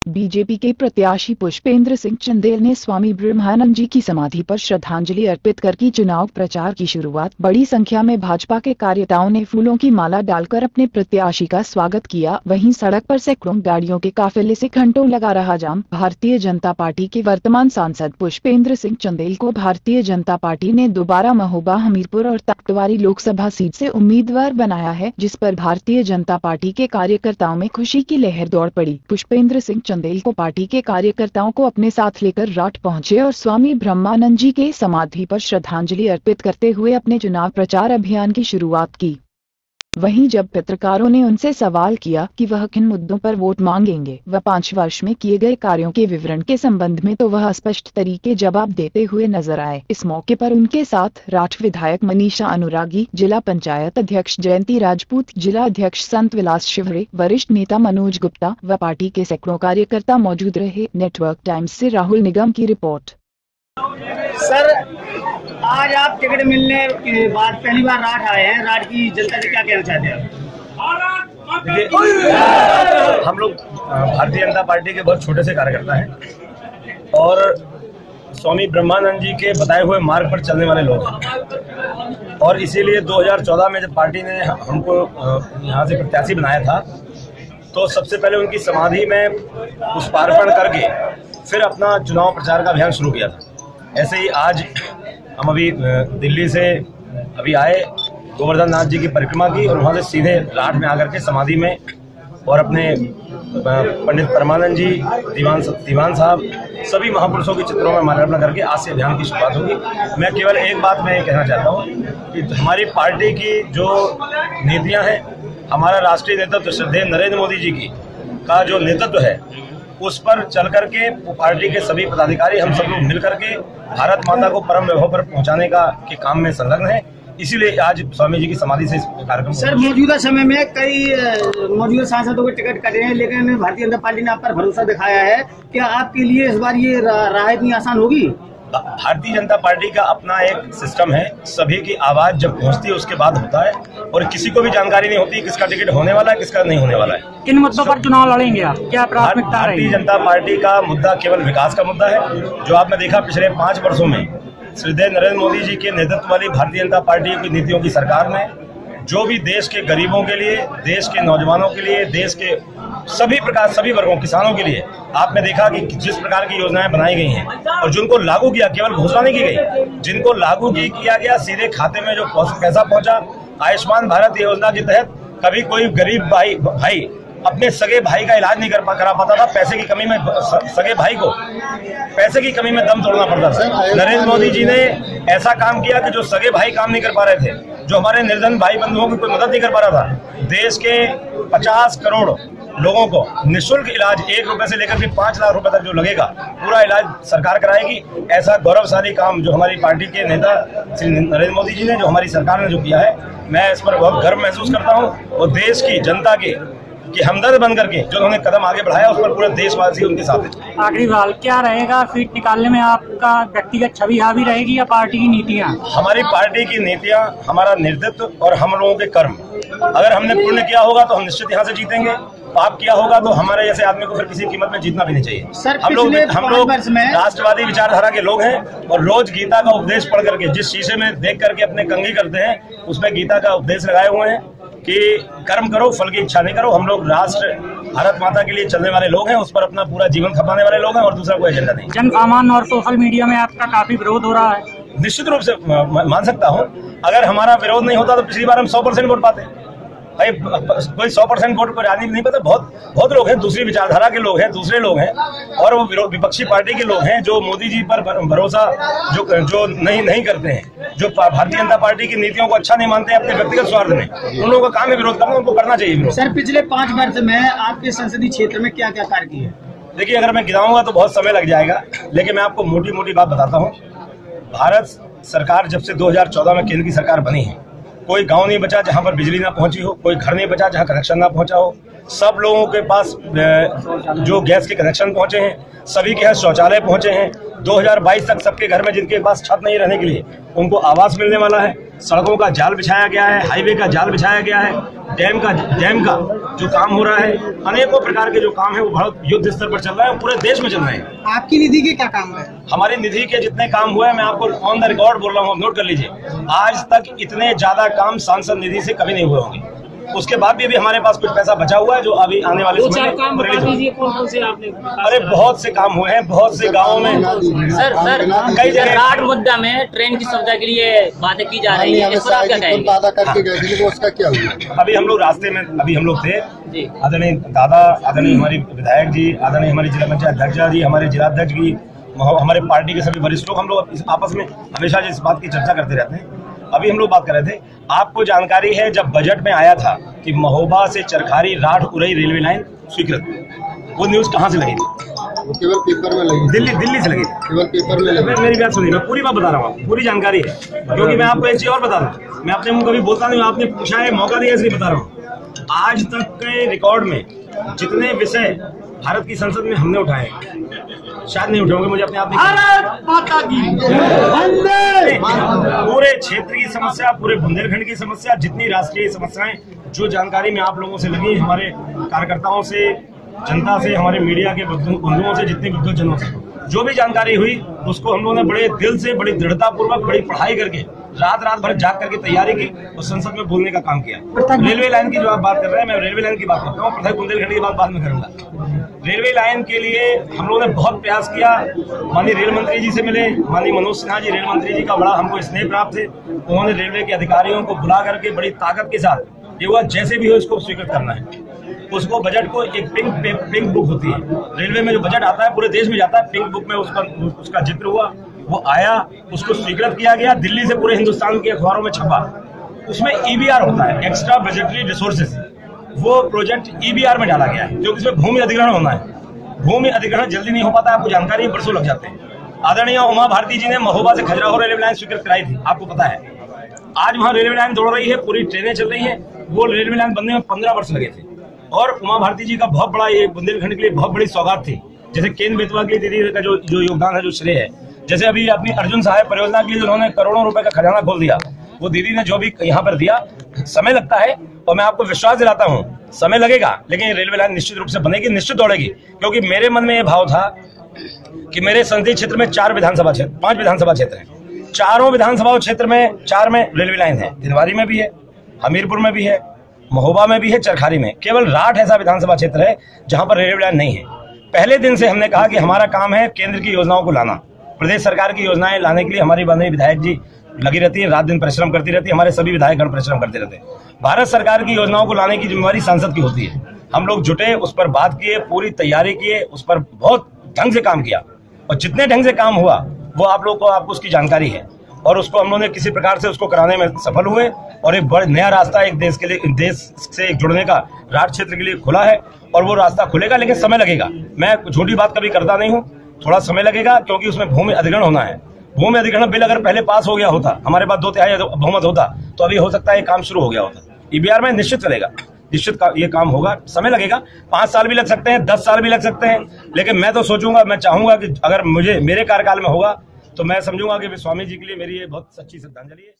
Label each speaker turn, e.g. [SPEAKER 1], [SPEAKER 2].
[SPEAKER 1] BJP के प्रत्याशी पुष्पेंद्र सिंह चंदेल ने स्वामी ब्रह्मानंद जी की समाधि पर श्रद्धांजलि अर्पित कर की चुनाव प्रचार की शुरुआत। बड़ी संख्या में भाजपा के कार्यकर्ताओं ने फूलों की माला डालकर अपने प्रत्याशी का स्वागत किया। वहीं सड़क पर सैकड़ों गाड़ियों के काफिले से घंटों लगा रहा जाम। भारतीय जनता पार्टी के वर्तमान सांसद पुष्पेंद्र सिंह चंदेल को भारतीय जनता पार्टी ने दोबारा महोबा, हमीरपुर और तख्तवारी लोकसभा सीट से उम्मीदवार बनाया है, जिस पर भारतीय जनता पार्टी के कार्यकर्ताओं में खुशी की लहर दौड़ पड़ी। पुष्पेंद्र सिंह चंदेल को पार्टी के कार्यकर्ताओं को अपने साथ लेकर राठ पहुंचे और स्वामी ब्रह्मानंद जी के समाधि पर श्रद्धांजलि अर्पित करते हुए अपने चुनाव प्रचार अभियान की शुरुआत की। वहीं जब पत्रकारों ने उनसे सवाल किया कि वह किन मुद्दों पर वोट मांगेंगे व 5 वर्ष में किए गए कार्यों के विवरण के संबंध में, तो वह स्पष्ट तरीके जवाब देते हुए नजर आए। इस मौके पर उनके साथ राठ विधायक मनीषा अनुरागी, जिला पंचायत अध्यक्ष जयंती राजपूत, जिला अध्यक्ष संत विलास शिवरे, वरिष्ठ नेता मनोज गुप्ता व पार्टी के सैकड़ों कार्यकर्ता मौजूद रहे। नेटवर्क टाइम्स से राहुल निगम की रिपोर्ट।
[SPEAKER 2] सर, आज आप टिकट मिलने के बाद पहली बार राठ आए हैं, राठ की जनता से क्या कहना चाहते हैं?
[SPEAKER 3] देखिए, हम लोग भारतीय जनता पार्टी के बहुत छोटे से कार्यकर्ता हैं और स्वामी ब्रह्मानंद जी के बताए हुए मार्ग पर चलने वाले लोग हैं और इसीलिए 2014 में जब पार्टी ने हमको यहाँ से प्रत्याशी बनाया था तो सबसे पहले उनकी समाधि में पुष्पार्पण करके फिर अपना चुनाव प्रचार का अभियान शुरू किया था। ऐसे ही आज हम अभी दिल्ली से अभी आए, गोवर्धन नाथ जी की परिक्रमा की और वहाँ से सीधे राठ में आकर के समाधि में और अपने पंडित परमानंद जी, दीवान साहब, सभी महापुरुषों के चित्रों में माल्यार्पण करके आज से अभियान की शुरुआत होगी। मैं केवल एक बात मैं कहना चाहता हूँ कि हमारी पार्टी की जो नीतियाँ हैं, हमारा राष्ट्रीय नेतृत्व श्रद्धेय नरेंद्र मोदी जी की का जो नेतृत्व है, उस पर चल करके पार्टी के सभी पदाधिकारी हम सब लोग मिल करके भारत माता को परम वैभव पर पहुंचाने के काम में संलग्न है। इसीलिए आज स्वामी जी की समाधि से इस कार्यक्रम।
[SPEAKER 2] सर, मौजूदा समय में कई मौजूदा सांसदों के टिकट कटे हैं, लेकिन भारतीय जनता पार्टी ने आप पर भरोसा दिखाया है। क्या आपके लिए इस बार ये राह इतनी आसान होगी?
[SPEAKER 3] भारतीय जनता पार्टी का अपना एक सिस्टम है, सभी की आवाज जब पहुंचती है उसके बाद होता है और किसी को भी जानकारी नहीं होती किसका टिकट होने वाला है, किसका नहीं होने वाला है।
[SPEAKER 2] किन मुद्दों पर चुनाव लड़ेंगे आप? क्या प्राथमिकता है?
[SPEAKER 3] भारतीय जनता पार्टी का मुद्दा केवल विकास का मुद्दा है। जो आपने देखा पिछले 5 वर्षों में श्रद्धेय नरेंद्र मोदी जी के नेतृत्व वाली भारतीय जनता पार्टी की नीतियों की सरकार ने जो भी देश के गरीबों के लिए, देश के नौजवानों के लिए, देश के सभी वर्गों, किसानों के लिए आपने देखा कि जिस प्रकार की योजनाएं बनाई गई हैं और जिनको लागू किया, केवल घोषणा नहीं की गई, जिनको लागू किया गया, सीधे खाते में जो पैसा पहुंचा। आयुष्मान भारत योजना के तहत कभी कोई गरीब भाई अपने सगे भाई का इलाज नहीं करा पाता था। पैसे की कमी में सगे भाई को पैसे की कमी में दम तोड़ना पड़ता था। नरेंद्र मोदी जी ने ऐसा काम किया कि जो सगे भाई काम नहीं कर पा रहे थे, जो हमारे निर्धन भाई बंधुओं की कोई मदद नहीं कर पा रहा था, देश के 50 करोड़ लोगों को निःशुल्क इलाज 1 रुपए से लेकर के 5 लाख रुपए तक जो लगेगा, पूरा इलाज सरकार कराएगी। ऐसा गौरवशाली काम जो हमारी पार्टी के नेता श्री नरेंद्र मोदी जी ने, जो हमारी सरकार ने जो किया है, मैं इस पर बहुत गर्व महसूस करता हूँ और देश की जनता की हमदर्द बन करके जो उन्होंने कदम आगे बढ़ाया उस पर पूरे देशवासी उनके साथ है।
[SPEAKER 2] आखिरी सवाल, क्या रहेगा सीट निकालने में आपका व्यक्तिगत छवि हावी रहेगी या पार्टी की नीतियाँ?
[SPEAKER 3] हमारी पार्टी की नीतियाँ, हमारा नेतृत्व और हम लोगों के कर्म। अगर हमने पुण्य किया होगा तो हम निश्चित यहाँ से जीतेंगे, पाप किया होगा तो हमारे जैसे आदमी को फिर किसी कीमत में जीतना भी नहीं चाहिए। हम लोग राष्ट्रवादी विचारधारा के लोग हैं और रोज गीता का उपदेश पढ़ करके, जिस शीशे में देख करके अपने कंघी करते हैं, उसमें गीता का उपदेश लगाए हुए हैं कि कर्म करो, फल की इच्छा नहीं करो। हम लोग राष्ट्र भारत माता के लिए चलने वाले लोग हैं, उस पर अपना पूरा जीवन खपाने वाले लोग हैं और दूसरा कोई एजेंडा नहीं।
[SPEAKER 2] जन सामान्य और सोशल मीडिया में आपका काफी विरोध हो रहा है।
[SPEAKER 3] निश्चित रूप से मान सकता हूँ, अगर हमारा विरोध नहीं होता तो पिछली बार हम 100% वोट पाते। भाई कोई 100% वोट को राजनीति नहीं पता। बहुत लोग हैं, दूसरी विचारधारा के लोग हैं, दूसरे लोग हैं और वो विपक्षी पार्टी के लोग हैं जो मोदी जी पर भरोसा जो नहीं करते हैं, जो भारतीय जनता पार्टी की नीतियों को अच्छा नहीं मानते हैं अपने व्यक्तिगत स्वार्थ में, उन लोगों का काम है विरोध करना, उनको करना चाहिए विरोध।
[SPEAKER 2] सर, पिछले 5 वर्ष में आपके संसदीय क्षेत्र में क्या क्या कार्य किए?
[SPEAKER 3] देखिए, अगर मैं गिनाऊंगा तो बहुत समय लग जाएगा, लेकिन मैं आपको मोटी बात बताता हूँ। भारत सरकार जब से 2014 में केंद्र की सरकार बनी है, कोई गांव नहीं बचा जहां पर बिजली ना पहुंची हो, कोई घर नहीं बचा जहां कनेक्शन ना पहुंचा हो। सब लोगों के पास जो गैस के कनेक्शन पहुंचे हैं, सभी के यहाँ शौचालय पहुंचे हैं। 2022 तक सबके घर में जिनके पास छत नहीं रहने के लिए उनको आवास मिलने वाला है, सड़कों का जाल बिछाया गया है, हाईवे का जाल बिछाया गया है, डैम का जो काम हो रहा है, अनेकों प्रकार के जो काम है वो बहुत युद्ध स्तर पर चल रहा है, पूरे देश में चल रहे हैं।
[SPEAKER 2] आपकी निधि के क्या काम है?
[SPEAKER 3] हमारी निधि के जितने काम हुए हैं, मैं आपको ऑन द रिकॉर्ड बोल रहा हूँ, नोट कर लीजिए। आज तक इतने ज्यादा काम सांसद निधि से कभी नहीं हुए होंगे। उसके बाद भी अभी हमारे पास कुछ पैसा बचा हुआ है जो अभी आने वाले समय में
[SPEAKER 4] काम बता दीजिए, कौन से आपने?
[SPEAKER 3] अरे बहुत से काम हुए हैं, बहुत से गाँव में।
[SPEAKER 4] सर
[SPEAKER 3] कई जगह
[SPEAKER 4] राट मुद्दा में ट्रेन की सुविधा के लिए बातें की जा रही है, इस पर आप क्या कहेंगे?
[SPEAKER 5] वादा करके गए थे, उसका क्या हुआ?
[SPEAKER 3] अभी हम लोग रास्ते में थे, आदरणीय दादा, आदरणीय हमारी विधायक जी, आदरणीय हमारी जिला पंचायत अध्यक्ष जी, हमारे जिलाध्यक्ष जी, हमारे पार्टी के सभी वरिष्ठ लोग, हम लोग आपस में हमेशा इस बात की चर्चा करते रहते हैं। अभी हम लोग बात कर रहे थे, आपको जानकारी है जब बजट में आया था कि महोबा से चरखारी राठ उरई रेलवे लाइन स्वीकृत, वो न्यूज कहाँ से लगी थी?
[SPEAKER 5] वो केवल पेपर में लगी,
[SPEAKER 3] दिल्ली से लगी थी,
[SPEAKER 5] केवल पेपर में लगी।
[SPEAKER 3] मेरी बात सुनिए, मैं पूरी बात बता रहा हूँ, पूरी जानकारी है, क्योंकि मैं आपको एक चीज और बता दूं, मैं अपने मुंह कभी बोलता नहीं, आपने पूछा है, मौका दिया इसलिए बता रहा हूँ। आज तक के रिकॉर्ड में जितने विषय भारत की संसद में हमने उठाए, शायद नहीं उठाओगे, मुझे अपने आप पूरे क्षेत्र की समस्या, पूरे बुंदेलखंड की समस्या, जितनी राष्ट्रीय समस्याएं, जो जानकारी में आप लोगों से लगी, हमारे कार्यकर्ताओं से, जनता से, हमारे मीडिया के बंधुओं से, जितने विद्युत जनों से जो भी जानकारी हुई, उसको हम लोगों ने बड़े दिल से, बड़ी दृढ़ता पूर्वक, बड़ी पढ़ाई करके, रात भर जाग करके तैयारी की और संसद में बोलने का काम किया। रेलवे लाइन की जो आप बात कर रहे हैं, मैं रेलवे लाइन की बात करता हूँ, पृथक बुंदेलखंड की बात बाद में करूंगा। रेलवे लाइन के लिए हम लोगों ने बहुत प्रयास किया, माननीय रेल मंत्री जी से मिले, माननीय मनोज सिन्हा जी, रेल मंत्री जी का बड़ा हमको स्नेह प्राप्त थे। उन्होंने रेलवे के अधिकारियों को बुला करके बड़ी ताकत के साथ ये हुआ, जैसे भी हो इसको स्वीकृत करना है। उसको बजट को एक पिंक बुक होती है, रेलवे में जो बजट आता है पूरे देश में जाता है, पिंक बुक में उसका जिक्र हुआ, वो आया, उसको स्वीकृत किया गया, दिल्ली से पूरे हिंदुस्तान के अखबारों में छपा। उसमें EBR होता है, एक्स्ट्रा बजटरी रिसोर्सेज, वो प्रोजेक्ट EBR में डाला गया है, क्योंकि इसमें भूमि अधिग्रहण होना है। भूमि अधिग्रहण जल्दी नहीं हो पाता, आपको जानकारी है, बरसों लग जाते हैं। आदरणीय उमा भारती जी ने महोबा से खजुराहो रेलवे लाइन स्वीकृत कराई थी, आपको पता है। आज वहाँ रेलवे लाइन दौड़ रही है, पूरी ट्रेनें चल रही है, वो रेलवे लाइन बनने में 15 वर्ष लगे थे। और उमा भारती जी का बहुत बड़ा, ये बुंदेलखंड के लिए बहुत बड़ी सौगात थी। जैसे केन बेतवा के लिए दीदी का जो योगदान है, जो श्रेय है, जैसे अभी अपनी अर्जुन सहायक परियोजना के लिए उन्होंने करोड़ों रुपए का खजाना खोल दिया, वो दीदी ने जो भी यहाँ पर दिया। समय लगता है और मैं आपको विश्वास दिलाता हूँ, समय लगेगा, लेकिन रेलवे लाइन निश्चित रूप से बनेगी, निश्चित दौड़ेगी। क्योंकि मेरे मन में ये भाव था कि मेरे संसदीय क्षेत्र में 5 विधानसभा क्षेत्र हैं, चारों विधानसभा क्षेत्र में 4 में रेलवे लाइन है, दिनवारी में भी है, हमीरपुर में भी है, महोबा में भी है, चरखारी में। केवल राठ ऐसा विधानसभा क्षेत्र है जहां पर रेलवे लाइन नहीं है। पहले दिन से हमने कहा कि हमारा काम है केंद्र की योजनाओं को लाना, प्रदेश सरकार की योजनाएं लाने के लिए हमारी माननीय विधायक जी लगी रहती है, रात दिन परिश्रम करती रहती है, हमारे सभी विधायकगण परिश्रम करते रहते हैं। भारत सरकार की योजनाओं को लाने की जिम्मेवारी सांसद की होती है। हम लोग जुटे, उस पर बात किए, पूरी तैयारी किए, उस पर बहुत ढंग से काम किया, और जितने ढंग से काम हुआ वो आप लोग को, आपको उसकी जानकारी है, और उसको हम लोगों ने किसी प्रकार से उसको कराने में सफल हुए। और एक बड़ा नया रास्ता एक देश के लिए, देश से जुड़ने का राठ क्षेत्र के लिए खुला है, और वो रास्ता खुलेगा, लेकिन समय लगेगा। मैं झूठी बात कभी करता नहीं हूँ, थोड़ा समय लगेगा, क्योंकि उसमें भूमि अधिग्रहण होना है। भूमि अधिग्रहण बिल अगर पहले पास हो गया होता, हमारे पास 2/3 बहुमत होता, तो अभी हो सकता है ये काम शुरू हो गया होता। EBR में निश्चित चलेगा, निश्चित ये काम होगा, समय लगेगा, 5 साल भी लग सकते हैं, 10 साल भी लग सकते हैं, लेकिन मैं तो सोचूंगा, मैं चाहूंगा कि अगर मेरे कार्यकाल में होगा तो मैं समझूंगा कि स्वामी जी के लिए मेरी ये बहुत सच्ची श्रद्धांजलि है।